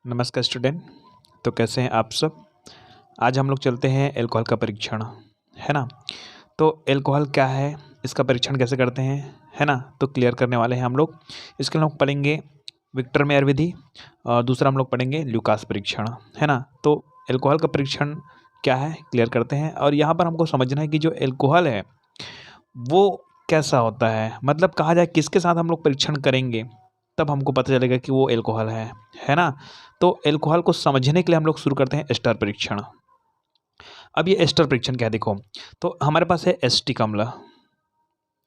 नमस्कार स्टूडेंट। तो कैसे हैं आप सब। आज हम लोग चलते हैं एल्कोहल का परीक्षण, है ना। तो एल्कोहल क्या है, इसका परीक्षण कैसे करते हैं, है ना, तो क्लियर करने वाले हैं हम लोग। इसके लिए हम लोग पढ़ेंगे विक्टर मेयर विधि और दूसरा हम लोग पढ़ेंगे ल्यूकास परीक्षण, है ना। तो एल्कोहल का परीक्षण क्या है क्लियर करते हैं। और यहाँ पर हमको समझना है कि जो एल्कोहल है वो कैसा होता है, मतलब कहा जाए किसके साथ हम लोग परीक्षण करेंगे तब हमको पता चलेगा कि वो एल्कोहल है ना। तो एल्कोहल को समझने के लिए हम लोग शुरू करते हैं एस्टर परीक्षण। अब ये एस्टर परीक्षण क्या है देखो, तो हमारे पास है एस्टिक अम्ल।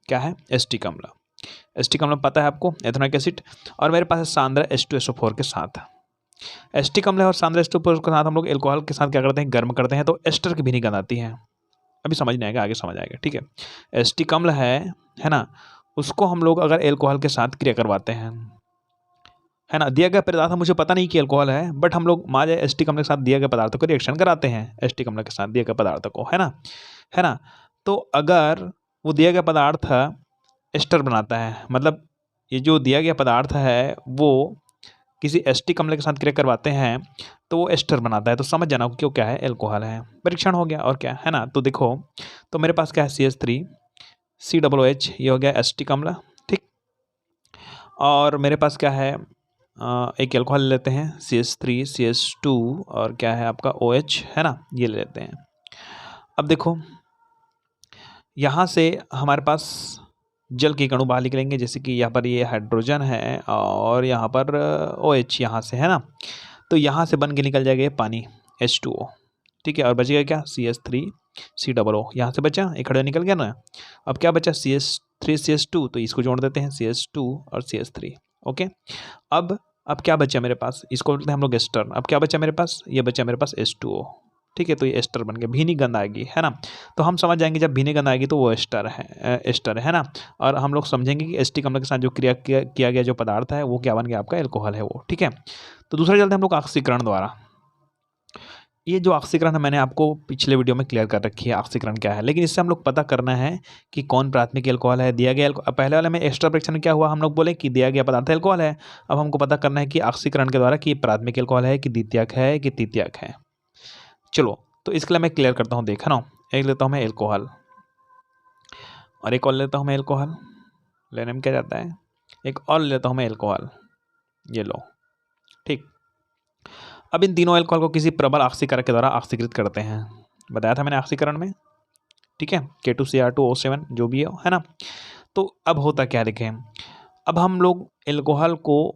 क्या है? एस्टिक अम्ल। एस्टिक अम्ल पता है आपको, एथेनोइक एसिड। और मेरे पास है सांद्र H2SO4 के साथ। एस्टिक अम्ल और सांद्र H2SO4 के साथ हम लोग एल्कोहल के साथ क्या करते हैं, गर्म करते हैं, तो एस्टर की भी नहीं गंध आती है। अभी समझ नहीं आएगा, आगे समझ आएगा, ठीक है। एस्टिक अम्ल है ना, उसको हम लोग अगर एल्कोहल के साथ क्रिया करवाते हैं, है ना, दिया गया पदार्थ मुझे पता नहीं कि अल्कोहल है, बट हम लोग मान जाए एस्टिक अम्ल के साथ दिए गए पदार्थों को रिएक्शन कराते हैं, एस्टिक अम्ल के साथ दिए गए पदार्थों को, है ना। तो अगर वो दिया गया पदार्थ एस्टर बनाता है, मतलब ये जो दिया गया पदार्थ है वो किसी एस्टिक अम्ल के साथ क्रिया करवाते हैं तो वो एस्टर बनाता है, तो समझ जाना क्यों क्या है, एल्कोहल है। परीक्षण हो गया और क्या है ना। तो देखो, तो मेरे पास क्या है, CH3COOH, ये हो गया एस्टिक अम्ल, ठीक। और मेरे पास क्या है, एक एल्कोहल ले लेते हैं CH3CH2 और क्या है आपका OH, है ना, ये ले लेते हैं। अब देखो यहाँ से हमारे पास जल के कणु बाहर निकलेंगे, जैसे कि यहाँ पर ये हाइड्रोजन है और यहाँ पर OH यहाँ से, है ना। तो यहाँ से बन के निकल जाएगा ये पानी H2O, ठीक है। और बचेगा क्या, CH3COO, यहाँ से बचा एक खड़ा निकल गया ना। अब क्या बचा, CH3CH2, तो इसको जोड़ देते हैं CH2 और CH3, ओके। अब क्या बचा मेरे पास, इसको बोलते हैं हम लोग एस्टर। अब क्या बचा मेरे पास, ये बचा मेरे पास H2O, ठीक है। तो ये एस्टर बन गया, भीनी गंध आएगी, है ना। तो हम समझ जाएंगे जब भीनी गंध आएगी तो वो एस्टर है ना। और हम लोग समझेंगे कि एस्टिक अम्ल के साथ जो क्रिया किया गया जो पदार्थ है वो क्या बन गया, आपका एल्कोहल है वो, ठीक है। तो दूसरा चलते हैं हम लोग ऑक्सीकरण द्वारा। ये जो ऑक्सीकरण है मैंने आपको पिछले वीडियो में क्लियर कर रखी है ऑक्सीकरण क्या है, लेकिन इससे हम लोग पता करना है कि कौन प्राथमिक एल्कोहल है। दिया गया पहले वाले में एस्टर परीक्षण में क्या हुआ, हम लोग बोले कि दिया गया पदार्थ एल्कोहल है। अब हमको पता करना है कि ऑक्सीकरण के द्वारा कि ये प्राथमिक एल्कोहल है कि द्वितीयक है कि तृतीयक है। चलो, तो इसके लिए मैं क्लियर करता हूँ, देखा ना। एक लेता हूँ मैं एल्कोहल और एक और लेता हूँ मैं एल्कोहल, लेने में क्या जाता है, एक और लेता हूँ मैं एल्कोहल, ये लो, ठीक। अब इन तीनों एल्कोहल को किसी प्रबल ऑक्सीकारक के द्वारा ऑक्सीकृत करते हैं, बताया था मैंने ऑक्सीकरण में, ठीक है। K2Cr2O7 जो भी है ना। तो अब होता क्या देखें, अब हम लोग एल्कोहल को,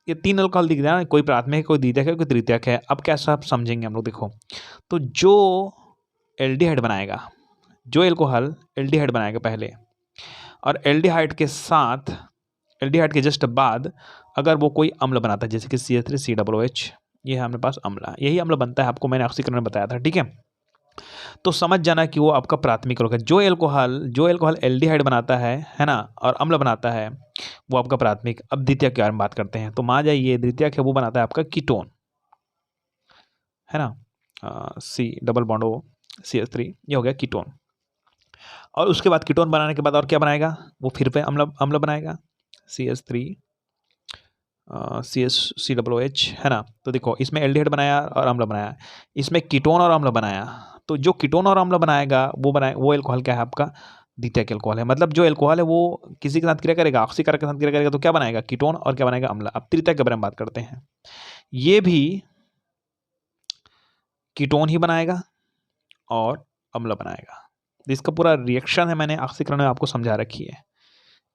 ये तीन एल्कोहल दिख रहा है, कोई प्राथमिक है, कोई द्वितीयक है, कोई तृतीयक है। अब कैसा आप समझेंगे हम लोग, देखो, तो जो एल्डिहाइड बनाएगा, जो एल्कोहल एल्डिहाइड बनाएगा पहले, और एल्डिहाइड के साथ, एल्डिहाइड के जस्ट बाद अगर वो कोई अम्ल बनाता है, जैसे कि CH3COOH, ये है हमारे पास अम्ल, यही अम्ल बनता है, आपको मैंने ऑक्सीकरण में बताया था, ठीक है। तो समझ जाना कि वो आपका प्राथमिक रोग है। जो एल्कोहल एल्डिहाइड बनाता है ना, और अम्ल बनाता है, वो आपका प्राथमिक। अब द्वितीयक के बारे में बात करते हैं, तो मान जाइए द्वितीयक है वो बनाता है आपका कीटोन, है ना, C+O CH3, ये हो गया कीटोन। और उसके बाद कीटोन बनाने के बाद और क्या बनाएगा, वो फिर पे अम्ल बनाएगा, CH3 COOH, है ना। तो देखो, इसमें एल्डिहाइड बनाया और अम्ल बनाया, इसमें कीटोन और अम्ल बनाया। तो जो कीटोन और अम्ल बनाएगा वो एल्कोहल क्या है, आपका द्वितीयक एल्कोहल है। मतलब जो एल्कोहल है वो किसी के साथ क्रिया करेगा, ऑक्सीकारक के साथ क्रिया करेगा, तो क्या बनाएगा, कीटोन, और क्या बनाएगा, अम्ल। अब तृतीयक के बारे में बात करते हैं, ये भी कीटोन ही बनाएगा और अम्ल बनाएगा। इसका पूरा रिएक्शन है, मैंने ऑक्सीकरण में आपको समझा रखी है,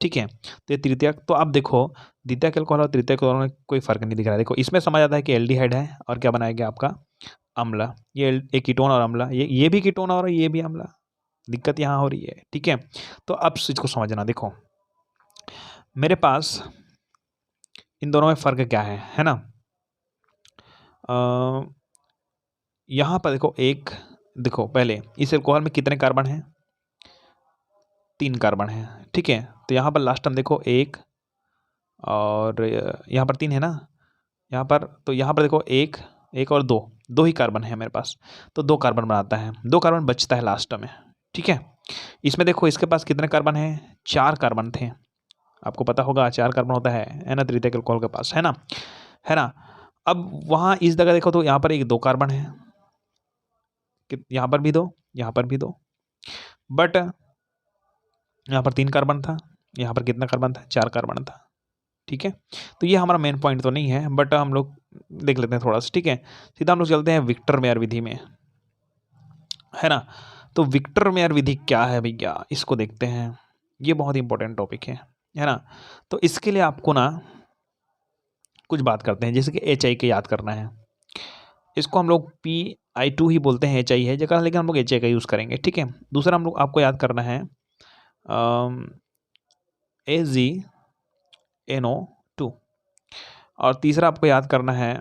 ठीक है। तो ये तृतीयक, तो अब देखो द्वितीयक एल्कोहल और तृतीयक एल्कोहल में कोई फर्क नहीं दिख रहा है। देखो, इसमें समझ आता है कि एल्डिहाइड है और क्या बनाएगा आपका अम्ल, ये एक कीटोन और अम्ल, ये भी कीटोन और ये भी अम्ल। दिक्कत यहाँ हो रही है, ठीक है। तो अब इसको समझना, देखो मेरे पास इन दोनों में फर्क क्या है ना। यहाँ पर देखो पहले इस एल्कोहल में कितने कार्बन हैं, 3 कार्बन है, ठीक है। तो यहाँ पर लास्ट टाइम देखो 1 और यहाँ पर 3 है ना, यहाँ पर, तो यहाँ पर देखो 1 और 2 ही कार्बन है मेरे पास, तो 2 कार्बन बनाता है, 2 कार्बन बचता है लास्ट में, ठीक है। इसमें देखो इसके पास कितने कार्बन हैं, 4 कार्बन थे, आपको पता होगा 4 कार्बन होता है ना, तृतीयक एल्कोहल के पास, है ना। अब वहाँ इस जगह देखो तो यहाँ पर एक 2 कार्बन है, यहाँ पर भी 2, यहाँ पर भी 2, बट यहाँ पर 3 कार्बन था, यहाँ पर कितना कार्बन था, 4 कार्बन था। ठीक है, तो ये हमारा मेन पॉइंट तो नहीं है, बट हम लोग देख लेते हैं थोड़ा सा। ठीक है, सीधा हम लोग चलते हैं विक्टर मेयर विधि में, है ना। तो विक्टर मेयर विधि क्या है भैया, इसको देखते हैं। ये बहुत इंपॉर्टेंट टॉपिक है ना। तो इसके लिए आपको ना कुछ बात करते हैं, जैसे कि HI के याद करना है। इसको हम लोग PI2 ही बोलते हैं, HI है जगह, लेकिन हम लोग HI का यूज़ करेंगे। ठीक है, दूसरा हम लोग आपको याद करना है AgNO2, और तीसरा आपको याद करना है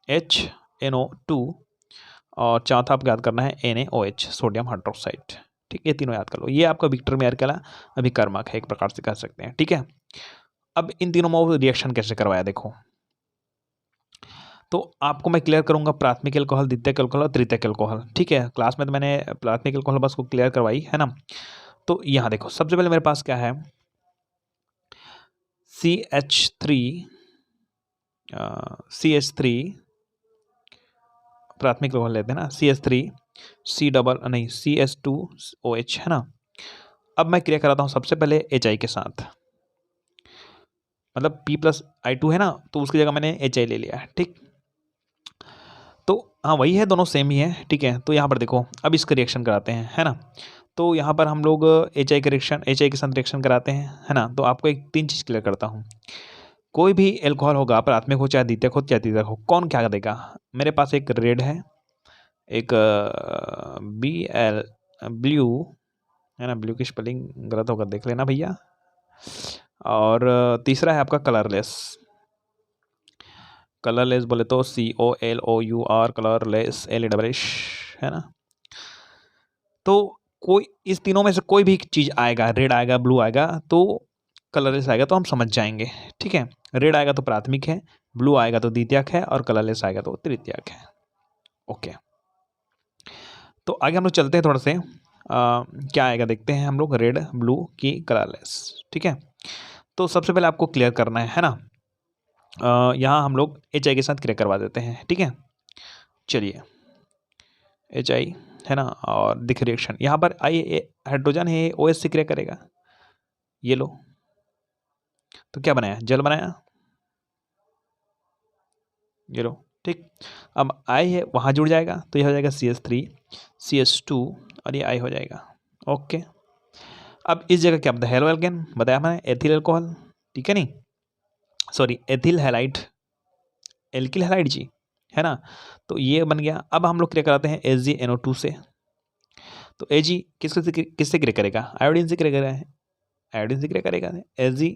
HNO2, और चौथा आपको याद करना है NaOH, सोडियम हाइड्रोक्साइड। ठीक, ये तीनों याद कर लो। ये आपका विक्टर मेयर का अभिकर्मक है, एक प्रकार से कह सकते हैं। ठीक है, अब इन तीनों में वो रिएक्शन कैसे करवाया देखो। तो आपको मैं क्लियर करूंगा प्राथमिक एल्कोहल, द्वितीयक एल्कोहल और तृतीयक एल्कोहल। ठीक है, क्लास में तो मैंने प्राथमिक एल्कोहल बस को क्लियर करवाई है ना। तो यहाँ देखो, सबसे पहले मेरे पास क्या है, CH3 प्राथमिक एल्कोहल लेते हैं ना, CS2OH है ना। अब मैं क्रिया कराता हूँ सबसे पहले HI के साथ, मतलब P+I2 है ना, तो उसकी जगह मैंने HI ले लिया। ठीक, तो हाँ वही है, दोनों सेम ही है। ठीक है, तो यहाँ पर देखो, अब इसका रिएक्शन कराते हैं, है ना। तो यहाँ पर हम लोग HI के साथ रिएक्शन कराते हैं, है ना। तो आपको एक 3 चीज़ क्लियर करता हूँ। कोई भी एल्कोहल होगा, प्राथमिक हो चाहे द्वितीयक हो चाहे तृतीयक हो, कौन क्या देगा। मेरे पास एक रेड है, एक ब्लू है ना, ब्लू की स्पेलिंग गलत होगा देख लेना भैया, और तीसरा है आपका कलरलेस बोले तो COLOUR, कलरलेस, LESS, है ना। तो कोई इस तीनों में से कोई भी चीज़ आएगा, रेड आएगा, ब्लू आएगा, तो कलरलेस आएगा, तो हम समझ जाएंगे। ठीक है, रेड आएगा तो प्राथमिक है, ब्लू आएगा तो द्वितीयक है, और कलरलेस आएगा तो तृतीयक है। ओके, तो आगे हम लोग चलते हैं थोड़ा से, क्या आएगा देखते हैं हम लोग, रेड, ब्लू की कलरलेस। ठीक है, तो सबसे पहले आपको क्लियर करना है ना। यहाँ हम लोग HI के साथ क्रिया करवा देते हैं। ठीक है, चलिए HI है ना, और दिख रिएक्शन यहाँ पर I हाइड्रोजन है, OH से क्रिया करेगा, ये लो, तो क्या बनाया, जल बनाया, ये लो। ठीक, अब I है वहाँ जुड़ जाएगा, तो यह हो जाएगा CH3 CH2, और ये I हो जाएगा। ओके, अब इस जगह क्या बताया, हेलो एल्केन बताया मैंने, एथिल एल्कोहल। ठीक है, नहीं sorry, ethyl halide, alkyl halide जी, है ना। तो ये बन गया। अब हम लोग क्रिया कराते हैं AgNO2 से। तो Ag किससे क्रिया करेगा, आयोडीन से क्रिया करेगा, आयोडीन से क्रिया करेगा, AgI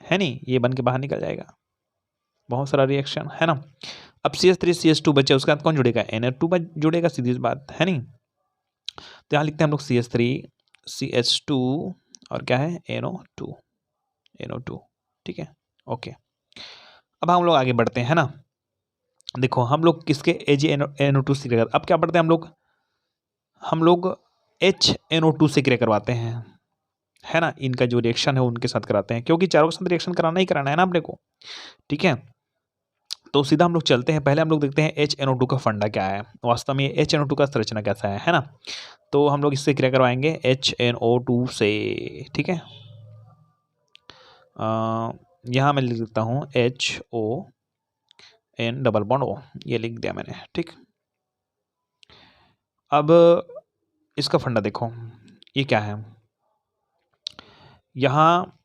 है नहीं, ये बन के बाहर निकल जाएगा, बहुत सारा रिएक्शन, है ना। अब CH3 CH2 बचे, उसके बाद कौन जुड़ेगा, Na2 जुड़ेगा, सीधी बात है नहीं। तो यहाँ लिखते हैं हम लोग CH3 CH2 और क्या है, NO2। ठीक है, ओके, अब हम लोग आगे बढ़ते हैं ना। देखो हम लोग किसके AgNO2 से क्रिया, अब क्या पढ़ते हैं हम लोग HNO2 से क्रिया करवाते हैं, है ना। इनका जो रिएक्शन है उनके साथ कराते हैं, क्योंकि चारों के साथ रिएक्शन कराना ही कराना है ना अपने को। ठीक है, तो सीधा हम लोग चलते हैं, पहले हम लोग देखते हैं HNO2 का फंडा क्या है, वास्तव में HNO2 का संरचना कैसा है ना। तो हम लोग इससे क्रिया करवाएंगे HNO2 से। ठीक है, यहाँ मैं लिख देता हूँ HON डबल बॉन्ड O, ये लिख दिया मैंने। ठीक, अब इसका फंडा देखो, ये क्या है, यहाँ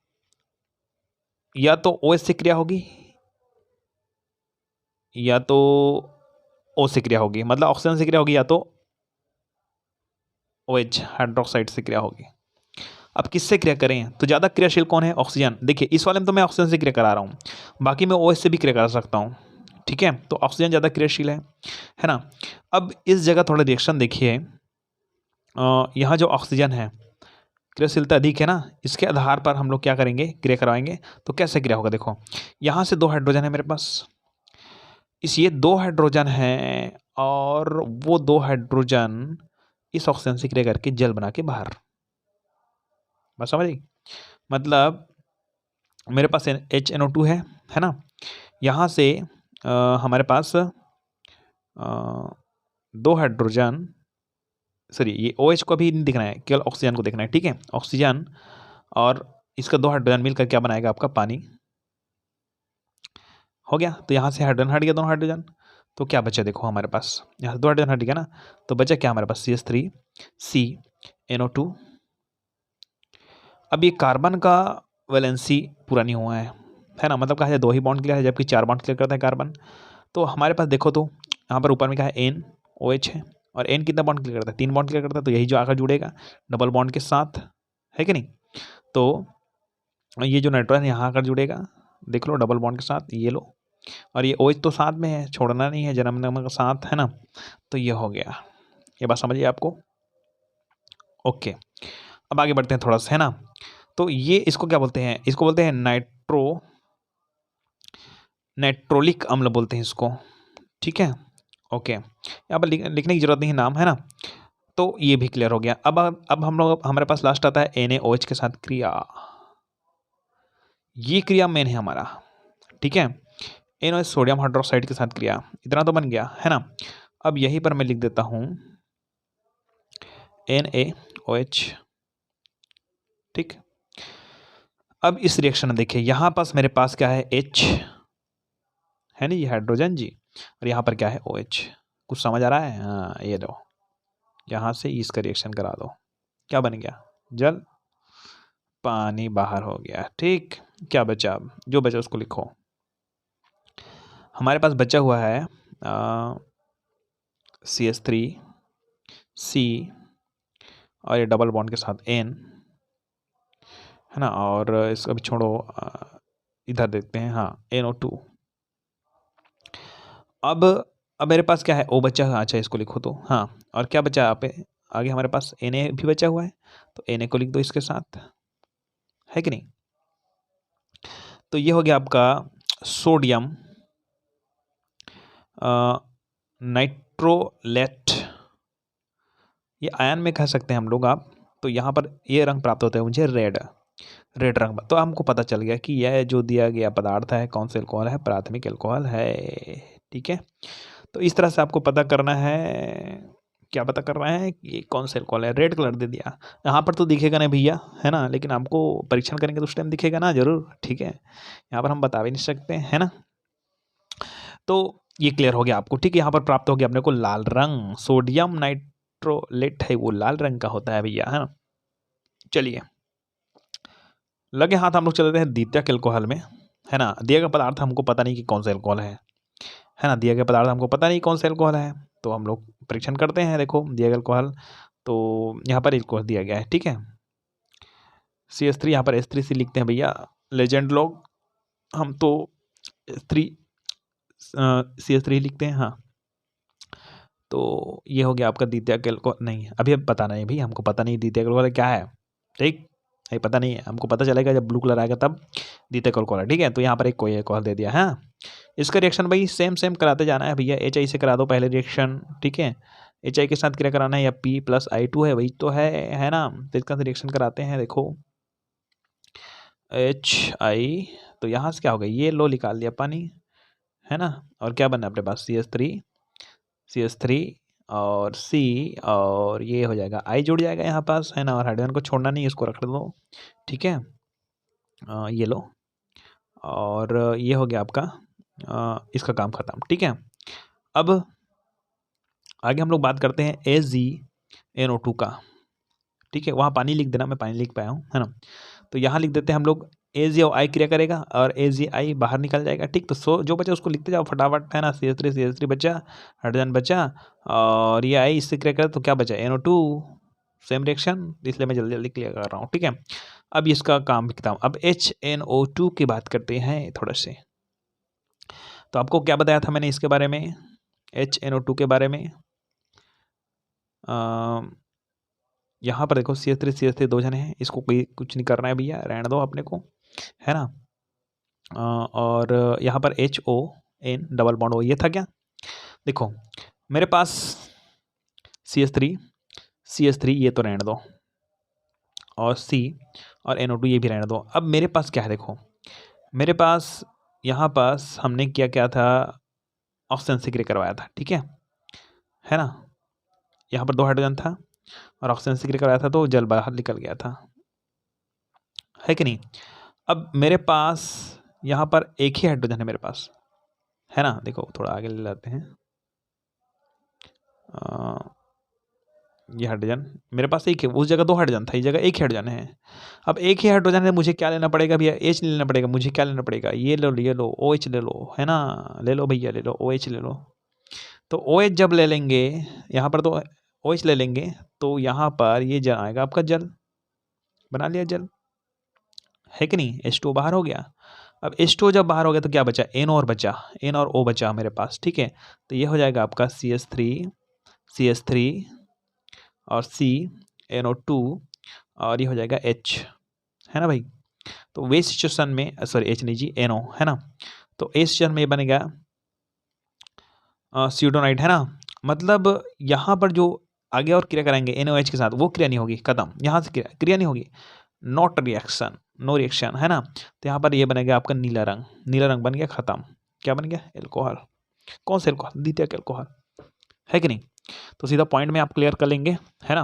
या तो OH से क्रिया होगी या तो O से क्रिया होगी, मतलब ऑक्सीजन से क्रिया होगी, या तो OH हाइड्रोक्साइड से क्रिया होगी। अब किससे क्रिया करें, तो ज़्यादा क्रियाशील कौन है, ऑक्सीजन। देखिए इस वाले में तो मैं ऑक्सीजन से क्रिया करा रहा हूँ, बाकी मैं OH से भी क्रिया करा सकता हूँ। ठीक है, तो ऑक्सीजन ज़्यादा क्रियाशील है ना। अब इस जगह थोड़ा रिएक्शन देखिए, यहाँ जो ऑक्सीजन है क्रियाशीलता अधिक है ना, इसके आधार पर हम लोग क्या करेंगे, क्रिया करवाएंगे। तो कैसे क्रिया होगा, देखो यहाँ से 2 हाइड्रोजन है मेरे पास, ये 2 हाइड्रोजन है, और वो 2 हाइड्रोजन इस ऑक्सीजन से क्रिया करके जल बना के बाहर, बस समझ गई। मतलब मेरे पास HNO2 है ना, यहाँ से हमारे पास 2 हाइड्रोजन, सॉरी ये OH को भी नहीं दिखना है, केवल ऑक्सीजन को देखना है, ठीक है। ऑक्सीजन और इसका 2 हाइड्रोजन मिलकर क्या बनाएगा आपका पानी, हो गया। तो यहाँ से हाइड्रोजन हट गया, दोनों हाइड्रोजन, तो क्या बचा देखो हमारे पास, यहाँ से 2 हाइड्रोजन हट गया ना, तो बचा क्या हमारे पास CH3 CNO2। अब ये कार्बन का वैलेंसी पूरा नहीं हुआ है ना, मतलब कहा जाए 2 ही बॉन्ड क्लियर है जबकि 4 बॉन्ड क्लियर करता है कार्बन। तो हमारे पास देखो तो यहाँ पर ऊपर में क्या है NOH है, और N कितना बॉन्ड क्लियर करता है, 3 बॉन्ड क्लियर करता है, तो यही जो आकर जुड़ेगा डबल बॉन्ड के साथ, है कि नहीं। तो ये जो नाइट्रोजन यहाँ आकर जुड़ेगा, देख लो डबल बॉन्ड के साथ, ये लो, और ये OH तो साथ में है, छोड़ना नहीं है, जन्म नंबर के साथ, है ना। तो ये हो गया, ये बात समझिए आपको, ओके। अब आगे बढ़ते हैं थोड़ा सा, है ना। तो ये इसको क्या बोलते हैं, इसको बोलते हैं नाइट्रोलिक अम्ल बोलते हैं इसको, ठीक है, ओके। यहाँ पर लिखने की जरूरत नहीं है नाम, है ना। तो ये भी क्लियर हो गया। अब हम लोग, हमारे पास लास्ट आता है NaOH के साथ क्रिया, ये क्रिया मेन है हमारा, ठीक है। NaOH सोडियम हाइड्रोक्साइड के साथ क्रिया, इतना तो बन गया, है ना। अब यहीं पर मैं लिख देता हूं NaOH, ठीक। अब इस रिएक्शन में देखिए, यहां पास मेरे पास क्या है, H है ना, ये हाइड्रोजन जी, और यहाँ पर क्या है OH, कुछ समझ आ रहा है, हाँ ये दो, यहाँ से इसका रिएक्शन करा दो, क्या बन गया, जल, पानी बाहर हो गया, ठीक। क्या बचा, अब जो बचा उसको लिखो। हमारे पास बचा हुआ है CH3 C, और ये डबल बॉन्ड के साथ N, है ना, और इसको भी छोड़ो, इधर देखते हैं, हाँ NO2। अब मेरे पास क्या है, O बचा है, अच्छा इसको लिखो तो, हाँ। और क्या बचा आप आगे, हमारे पास Na भी बचा हुआ है, तो Na को लिख दो इसके साथ, है कि नहीं। तो ये हो गया आपका सोडियम नाइट्रोलेट, ये आयन में कह सकते हैं हम लोग आप। तो यहाँ पर ये रंग प्राप्त होता है मुझे रेड रंग। तो हमको पता चल गया कि यह जो दिया गया पदार्थ है कौन सा एल्कोहल है, प्राथमिक एल्कोहल है, ठीक है। तो इस तरह से आपको पता करना है, क्या पता करना है कि ये कौन सा एल्कोहल है, रेड कलर दे दिया, यहाँ पर तो दिखेगा नहीं भैया, है ना, लेकिन आपको परीक्षण करेंगे तो उस टाइम दिखेगा ना जरूर, ठीक है। यहाँ पर हम बता भी नहीं सकते, है ना। तो ये क्लियर हो गया आपको, ठीक है। यहाँ पर प्राप्त हो गया अपने को लाल रंग, सोडियम नाइट्रोलेट है वो लाल रंग का होता है भैया, है ना। चलिए लगे हाथ हम लोग चलते हैं द्वितीयक एल्कोहल में, है ना। दिया गया पदार्थ हमको पता नहीं कि कौन सा एल्कोहल है ना, दिया गया पदार्थ हमको पता नहीं कौन सा एल्कोहल है, तो हम लोग परीक्षण करते हैं। देखो दिया गया एल्कोहल, तो यहाँ पर एल्कोहल दिया गया है, ठीक है। CH3, यहाँ पर H3C लिखते हैं भैया, लेजेंड लोग, हम तो H3 CH3 लिखते हैं, हाँ। तो ये हो गया आपका द्वितीयक एल्कोहल, नहीं अभी अब पता नहीं भाई, हमको पता नहीं द्वितीयक एल्कोहल क्या है, ठीक है, पता नहीं है, हमको पता चलेगा जब ब्लू कलर आएगा तब द्वितीयक एल्कोहल, ठीक है। तो यहाँ पर एक कोई एल्कोहल दे दिया, हाँ। इसका रिएक्शन भाई सेम कराते जाना है भैया, HI से करा दो पहले रिएक्शन, ठीक है। HI के साथ क्या कराना है, या P+I2 है, वही तो है ना। तो इसका रिएक्शन कराते हैं, देखो HI, तो यहाँ से क्या होगा, ये लो निकाल लिया पानी, है ना। और क्या बनना है अपने पास, CH3 और C, और ये हो जाएगा I जुड़ जाएगा यहाँ पास, है ना। और हाइड्रोजन को छोड़ना नहीं, इसको रख दो, ठीक है। ये लो, और ये हो गया आपका इसका काम खत्म, ठीक है। अब आगे हम लोग बात करते हैं AgNO2 का, ठीक है। वहाँ पानी लिख देना, मैं पानी लिख पाया हूँ, है ना। तो यहाँ लिख देते हैं हम लोग, Ag और I क्रिया करेगा और Agi बाहर निकल जाएगा, ठीक। तो जो बचा उसको लिखते जाओ फटाफट, है ना। CH3 बचा, हाइड्रोजन बचा, और ये I इससे क्रिया करे तो क्या बचा, NO2, सेम रिएक्शन, इसलिए मैं जल्दी जल्दी क्लियर कर रहा हूँ, ठीक है। अब इसका काम लिखता हूँ। अब HNO2 की बात करते हैं थोड़ा से। तो आपको क्या बताया था मैंने इसके बारे में, HNO2 के बारे में, यहाँ पर देखो CH3 दो जने हैं, इसको कोई कुछ नहीं करना है भैया, रहने दो अपने को, है ना। और यहाँ पर HON डबल बॉन्ड हो, ये था क्या, देखो मेरे पास CH3 ये तो रहने दो, और C और NO2 ये भी रहने दो। अब मेरे पास क्या है, देखो मेरे पास यहाँ पास हमने क्या था, ऑक्सीजन से क्रिया करवाया था, ठीक है ना। यहाँ पर 2 हाइड्रोजन था और ऑक्सीजन से क्रिया करवाया था तो जल बाहर निकल गया था, है कि नहीं। अब मेरे पास यहाँ पर एक ही हाइड्रोजन है मेरे पास, है ना। देखो थोड़ा आगे ले लाते हैं। ये हाइड्रोजन मेरे पास एक है, उस जगह 2 हाइड्रोजन था, इस जगह एक ही हाइड्रोजन है। अब एक ही हाइड्रोजन है, मुझे क्या लेना पड़ेगा भैया, एच लेना पड़ेगा। मुझे क्या लेना पड़ेगा, ये लो OH ले लो, है ना। ले लो भैया, ले लो OH ले लो। तो OH जब ले लेंगे, यहाँ पर तो OH ले लेंगे, तो यहाँ पर ये जल आएगा आपका जल, बना लिया जल, है कि नहीं। H2O बाहर हो गया। अब H2O जब बाहर हो गया तो क्या बचा, NO और बचा, N और O बचा मेरे पास, ठीक है। तो ये हो जाएगा आपका CH3 और NO2 और ये हो जाएगा H, है ना भाई। तो वेस्ट सिचुएशन में, सॉरी H नहीं जी, NO, है ना। तो इस सिचुएशन में ये बनेगा स्यूडोनाइट, है ना। मतलब यहाँ पर जो आगे और क्रिया कराएंगे NOH के साथ, वो क्रिया नहीं होगी, खत्म। यहाँ से क्रिया नहीं होगी, नॉट रिएक्शन, नो रिएक्शन, है ना। तो यहाँ पर ये बनेगा आपका नीला रंग बन गया, खत्म। क्या बन गया, एल्कोहल। कौन सा एल्कोहल, द्वितीयक एल्कोहल, है कि नहीं। तो सीधा पॉइंट में आप क्लियर कर लेंगे, है ना।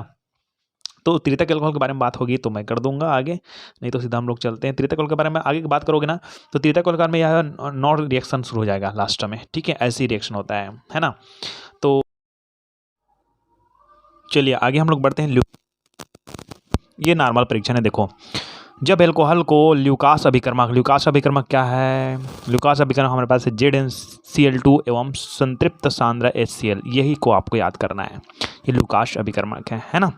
तो तृतीयक एल्कोहल के बारे में बात होगी तो मैं कर दूंगा आगे, नहीं तो सीधा हम लोग चलते हैं। तृतीयक एल्कोहल के बारे में आगे की बात करोगे ना, तो तृतीयक एल्कोहल में यह नॉट रिएक्शन शुरू हो जाएगा लास्ट में, ठीक है। ऐसी रिएक्शन होता है ना। तो चलिए आगे हम लोग बढ़ते हैं। ये नॉर्मल परीक्षण है। देखो, जब एल्कोहल को ल्यूकास अभिकर्मक क्या है, ल्यूकास अभिकर्मक हमारे पास है ZnCl2 एवं संतृप्त सांद्र HCl, यही को आपको याद करना है। ये ल्यूकास अभिकर्मक है ना।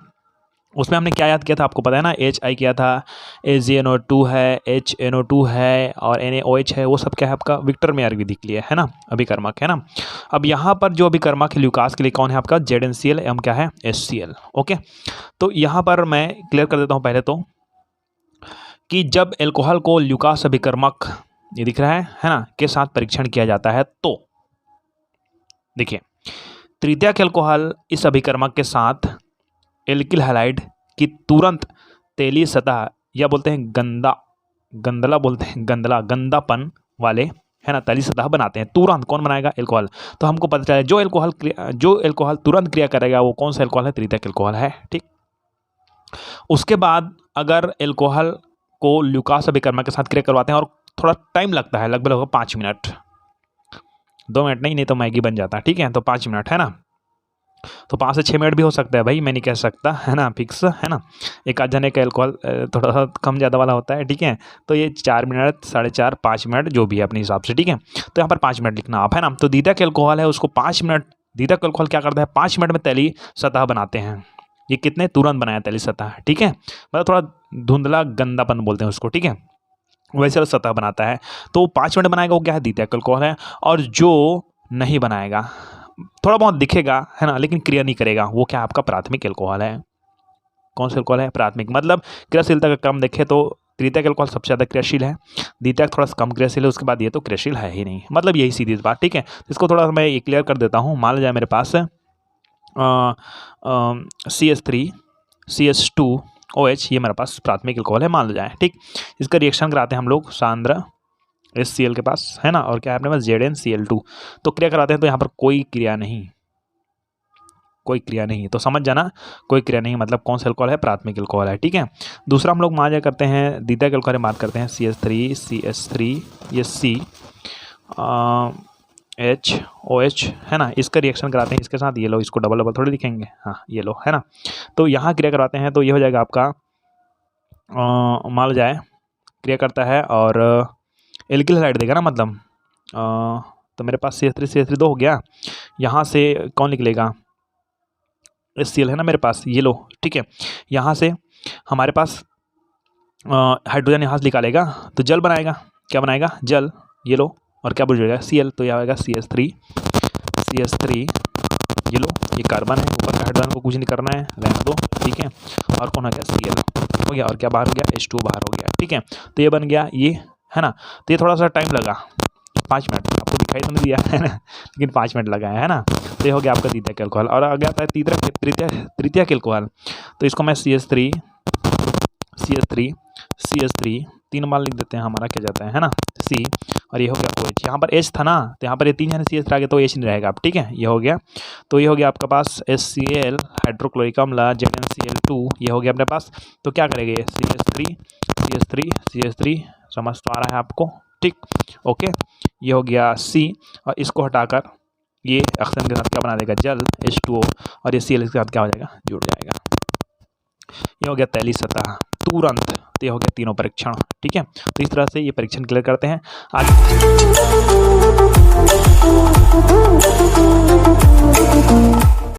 उसमें हमने क्या याद किया था, आपको पता है ना, HI किया था, HgNO2 है, HNO2 है और NaOH है, वो सब क्या है आपका विक्टर मेयर विधि के लिए, है ना, अभिकर्मक, है ना। अब यहाँ पर जो अभिकर्मक है ल्यूकास के लिए कौन है आपका, ZnCl एवं क्या है HCl, ओके। तो यहाँ पर मैं क्लियर कर देता हूँ पहले तो, कि जब एल्कोहल को ल्यूकास अभिकर्मक, ये दिख रहा है ना, के साथ परीक्षण किया जाता है, तो देखिए तृतीयक एल्कोहल इस अभिकर्मक के साथ एल्किल हैलाइड की तुरंत तेली सतह, या बोलते हैं गंदला बोलते हैं, गंदापन वाले, है ना, तली सतह बनाते हैं तुरंत। कौन बनाएगा, एल्कोहल। तो हमको पता चला जो एल्कोहल तुरंत क्रिया करेगा वो कौन सा एल्कोहल है, तृतीयक एल्कोहल है, ठीक। उसके बाद अगर एल्कोहल को ल्यूकास अभिकर्मक के साथ क्रिया करवाते हैं और थोड़ा टाइम लगता है, लगभग 5 मिनट, 2 मिनट नहीं तो मैगी बन जाता है, ठीक है। तो 5 मिनट, है ना। तो 5 से 6 मिनट भी हो सकता है भाई, मैं नहीं कह सकता, है ना, फिक्स, है ना। एक आध जने का एल्कोहल थोड़ा सा कम ज़्यादा वाला होता है, ठीक है। तो ये 4 मिनट, 4.5, 5 मिनट जो भी है अपने हिसाब से, ठीक है। तो यहाँ पर 5 मिनट लिखना आप, है ना। तो द्वितीयक एल्कोहल है, उसको 5 मिनट, द्वितीयक एल्कोहल क्या करता है, 5 मिनट में तैलीय सतह बनाते हैं। ये कितने तुरंत बनाया तैलीय सतह, ठीक है। मतलब थोड़ा धुंधला गंदापन बोलते हैं उसको, ठीक है, वैसे सतह बनाता है। तो 5 मिनट बनाएगा वो क्या है, द्वितीयक एल्कोहल है। और जो नहीं बनाएगा, थोड़ा बहुत दिखेगा, है ना, लेकिन क्रिया नहीं करेगा, वो क्या आपका प्राथमिक एल्कोहल है। कौन सा एल्कोहल है, प्राथमिक। मतलब क्रियाशीलता का क्रम देखें तो तृतीयक एल्कोहल सबसे ज़्यादा क्रियाशील है, द्वितीयक थोड़ा सा कम क्रियाशील है, उसके बाद ये तो क्रियाशील है ही नहीं, मतलब यही सीधी बात, ठीक है। इसको थोड़ा मैं ये क्लियर कर देता हूँ। मान लिया जाए मेरे पास CH3CH2OH, ये मेरे पास प्राथमिक एल्कोहल है मान लिया जाए, ठीक। इसका रिएक्शन कराते हैं हम लोग सांद्र HCl के पास, है ना, और क्या है अपने पास ZnCl2, तो क्रिया कराते हैं। तो यहाँ पर कोई क्रिया नहीं, तो समझ जाना, कोई क्रिया नहीं मतलब कौन सा एल्कोहल है, प्राथमिक एल्कोहल है, ठीक है। दूसरा हम लोग मान करते हैं द्वितीयक एल्कोहल में बात करते हैं, CH3 ये CHOH, है ना। इसका रिएक्शन कराते हैं इसके साथ, ये लो, इसको डबल थोड़ी लिखेंगे, हाँ ये लो, है ना। तो यहाँ क्रिया करवाते हैं तो ये हो जाएगा आपका, मान जाए क्रिया करता है और एल्किल हैलाइड देगा ना, मतलब तो मेरे पास CH3 2 हो गया। यहाँ से कौन निकलेगा, HCl है ना मेरे पास, ये लो, ठीक है। यहाँ से हमारे पास हाइड्रोजन यहाँ से निकालेगा तो जल बनाएगा, क्या बनाएगा, जल, ये लो, और क्या बुझेगा, Cl, तो यह आएगा CH3, ये लो, ये कार्बन है, ऊपर का हाइड्रोजन को कुछ नहीं करना है, रहने दो, ठीक है। और कौन आ गया, Cl हो गया, और क्या बाहर हो गया, H2 बाहर हो गया, ठीक है। तो ये बन गया ये, है ना। तो ये थोड़ा सा टाइम लगा, 5 मिनट, आपको दिखाई तो नहीं दिया, है ना, लेकिन 5 मिनट लगा है ना। तो ये हो गया आपका द्वितीयक एल्कोहल। और आ गया था तृतीयक एल्कोहल, तो इसको मैं CH3 3 बार लिख देते हैं, हमारा क्या जाता है ना C, और ये हो गया OH। यहाँ पर H था ना, तो यहाँ पर ये 3 है ना, CH रह गया तो H नहीं रहेगा अब, ठीक है। ये हो गया, तो ये हो गया आपका पास HCl हाइड्रोक्लोरिक अम्ल ZnCl2, ये हो गया अपने पास। तो क्या करेंगे, CH3 समझ तो आ रहा है आपको, ठीक, ओके। ये हो गया C, और इसको हटाकर ये ऑक्सीजन के साथ क्या बना देगा, जल H2O, और ये Cl के साथ क्या हो जाएगा, जुड़ जाएगा। ये हो गया तैलीय सतह तुरंत। तो ये हो गया तीनों परीक्षण, ठीक है। तो इस तरह से ये परीक्षण क्लियर करते हैं आज।